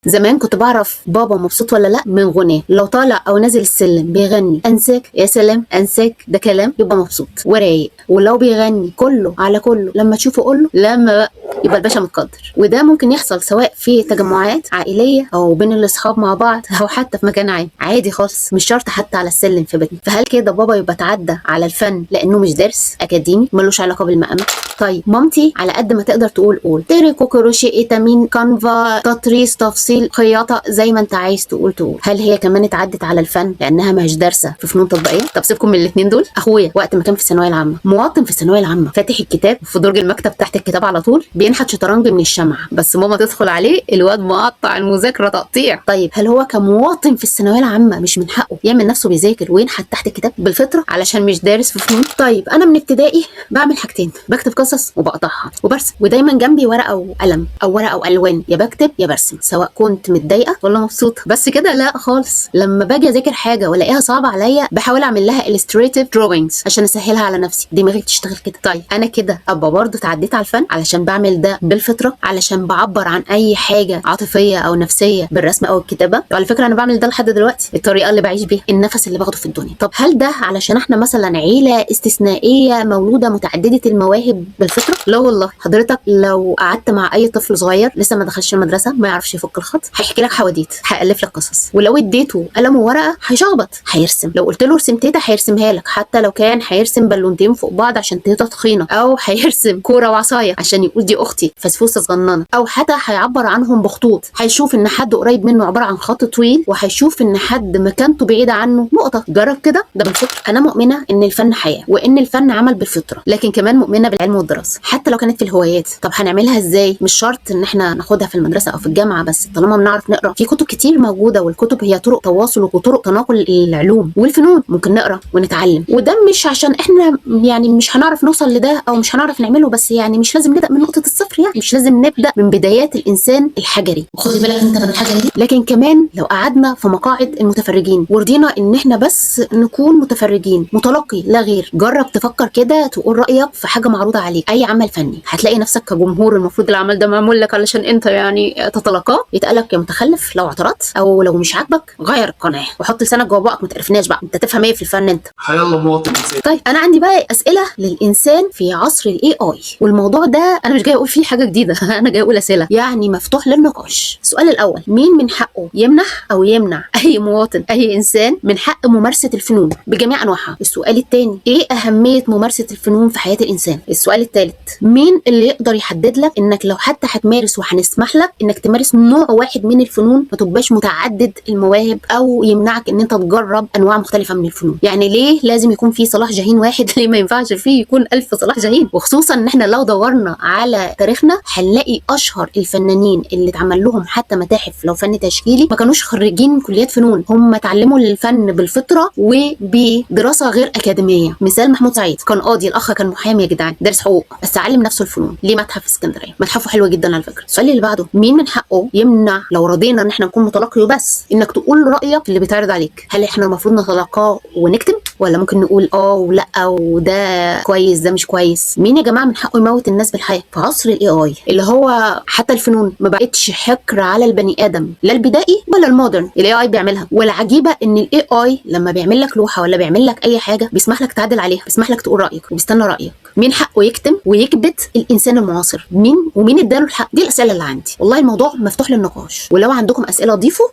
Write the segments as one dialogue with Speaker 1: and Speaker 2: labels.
Speaker 1: زمان كنت بعرف بابا مبسوط ولا لا من غناه. لو طالع او نازل السلم بيغني انساك يا سلام انساك، ده كلام يبقى مبسوط ورايق. ولو بيغني كله على كله لما تشوفه قوله لما بقى، يبقى الباشا متقدر. وده ممكن يحصل سواء في تجمعات عائليه او بين الاصحاب مع بعض او حتى في مكان عام عادي خالص، مش شرط حتى على السلم في بيتنا. فهل كده بابا يبقى تعدى على الفن لانه مش درس اكاديمي ملوش علاقه بالمقامه؟ طيب مامتي على قد ما تقدر تقول تريكو كروشيه اتامين كانفا تطريز تفصيل خياطه زي ما انت عايز تقول. هل هي كمان اتعدت على الفن لانها مش دارسه في فنون تطبيقيه؟ طب سيبكم من الاثنين دول. اخويا وقت ما كان في الثانويه العامه، مواطن في الثانويه العامه، فاتح الكتاب في درج المكتب تحت الكتاب على طول بينحت شطرنج من الشمعه، بس ماما تدخل عليه الواد مقطع المذاكره تقطيع. طيب هل هو كمواطن في الثانويه العامه مش من حقه يعمل نفسه بيذاكر وينحت تحت الكتاب بالفطره علشان مش دارس في فنون؟ طيب انا من ابتدائي بعمل حاجتين، بكتب قصص وبقطعها وبرسم، ودايما جنبي ورقه وقلم او ورقه والوان، يا بكتب يا برسم سواء كنت متضايقه ولا مبسوطه. بس كده لا خالص، لما باجي اذاكر حاجه والاقيها صعبه عليا بحاول اعمل لها illustrative drawings عشان اسهلها على نفسي، دماغي بتشتغل كده. طيب انا كده ابقى برضه تعديت على الفن علشان بعمل ده بالفطره، علشان بعبر عن اي حاجه عاطفيه او نفسيه بالرسم او الكتابه. وعلى فكره انا بعمل ده لحد دلوقتي، الطريقه اللي بعيش بيها، النفس اللي باخده في الدنيا. طب هل ده علشان احنا مثلا عيله استثنائيه مولوده متعدده المواهب بالفطره؟ لا والله. حضرتك لو قعدت مع اي طفل صغير لسه ما دخلش المدرسه ما يعرفش يفك الخط، هيحكي لك حواديت، هيالف لك قصص، ولو اديته قلم وورقه هيشخبط، هيرسم. لو قلت له ارسم تيتا هيرسمها لك، حتى لو كان هيرسم بالونتين فوق بعض عشان تيتا تخينه، او هيرسم كوره وعصايه عشان يقول دي اختي فسفوسه صغننه، او حتى هيعبر عنهم بخطوط، هيشوف ان حد قريب منه عباره عن خط طويل، وهيشوف ان حد مكانته بعيده عنه نقطه. جرب كده، ده بالفطره. انا مؤمنه ان الفن حياه وان الفن عمل بالفطره، لكن كمان مؤمنه بالعلم والدراسه حتى لو كانت في الهوايات. طب هنعملها ازاي؟ مش شرط ان احنا ناخدها في المدرسه او في الجامعه، بس طالما بنعرف نقرا في كتب كتير موجوده، والكتب هي طرق تواصل وطرق تناقل العلوم والفنون. ممكن نقرا ونتعلم، وده مش عشان احنا يعني مش هنعرف نوصل لده او مش هنعرف نعمله، بس يعني مش لازم نبدا من نقطه الصفر، يعني مش لازم نبدا من بدايات الانسان الحجري، وخدي بالك انت من الحجري دي. لكن كمان لو قعدنا في مقاعد المتفرجين ورضينا ان احنا بس نكون متفرجين متلقي لا غير، جرب تفكر كده تقول رايك في حاجه معروضه عليك، اي عمل فني، هتلاقي نفسك كجمهور المفروض العمل ده معمول لك علشان انت يعني تتلقاه، يتقالك يا متخلف لو اعترضت، او لو مش عاجبك غير القناه وحط لسانك جوه بقك، ما تقرفناش بقى، انت تفهم ايه في الفن انت؟
Speaker 2: يلا مواطن انسان.
Speaker 1: طيب انا عندي بقى اسئله للانسان في عصر الاي اي، والموضوع ده انا مش جاي اقول فيه حاجه جديده انا جاي اقول اسئله يعني مفتوح للنقاش. السؤال الاول، مين من حقه يمنح او يمنع اي مواطن اي انسان من حق ممارسه الفنون بجميع انواعها؟ السؤال الثاني، ايه اهميه ممارسه الفنون في حياه الانسان؟ السؤال الثالث، مين اللي يقدر يحدد لك انك لو حتى هتمارس وهنسمح لك انك تمارس نوع واحد من الفنون ما تبقاش متعدد المواهب، او يمنعك ان انت تجرب انواع مختلفه من الفنون؟ يعني ليه لازم يكون في صلاح جاهين واحد؟ ليه ما ينفعش فيه يكون 1000 صلاح جاهين؟ وخصوصا ان احنا لو دورنا على تاريخنا هنلاقي اشهر الفنانين اللي اتعمل لهم حتى متاحف لو فن تشكيلي ما كانوش خريجين كليات فنون، هم اتعلموا الفن بالفطره وبدراسه غير اكاديميه. مثال محمود سعيد كان قاضي، الاخ كان محامي يا جدعان، دارس حقوق، بس علم نفسه الفنون. ليه متحف في اسكندريه، متحفه حلوه جدا على فكره. السؤال اللي بعده، مين من حقه يمنع لو رضينا ان احنا نكون متلقي وبس انك تقول رايك في اللي بيتعرض عليك؟ هل احنا المفروض نتلقاه ونكتب، ولا ممكن نقول ولا وده كويس ده مش كويس؟ مين يا جماعه من حقه يموت الناس بالحياه في عصر الاي اي اللي هو حتى الفنون ما بقتش حكر على البني ادم، لا البدائي ولا المودرن، الاي اي بيعملها. والعجيبه ان الاي اي لما بيعمل لك لوحه ولا بيعمل لك اي حاجه بيسمح لك تعدل عليها، بيسمح لك تقول رايك وبيستنى رايك. مين حقه يكتم ويكبت الانسان المعاصر؟ مين ومين اداله الحق؟ دي الاسئله اللي عندي، والله الموضوع مفتوح للنقاش، ولو عندكم اسئله ضيفوا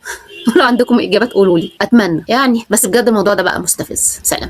Speaker 1: ولو عندكم اجابات قولوا لي، اتمنى يعني. بس بجد الموضوع ده بقى مستفز. سلام.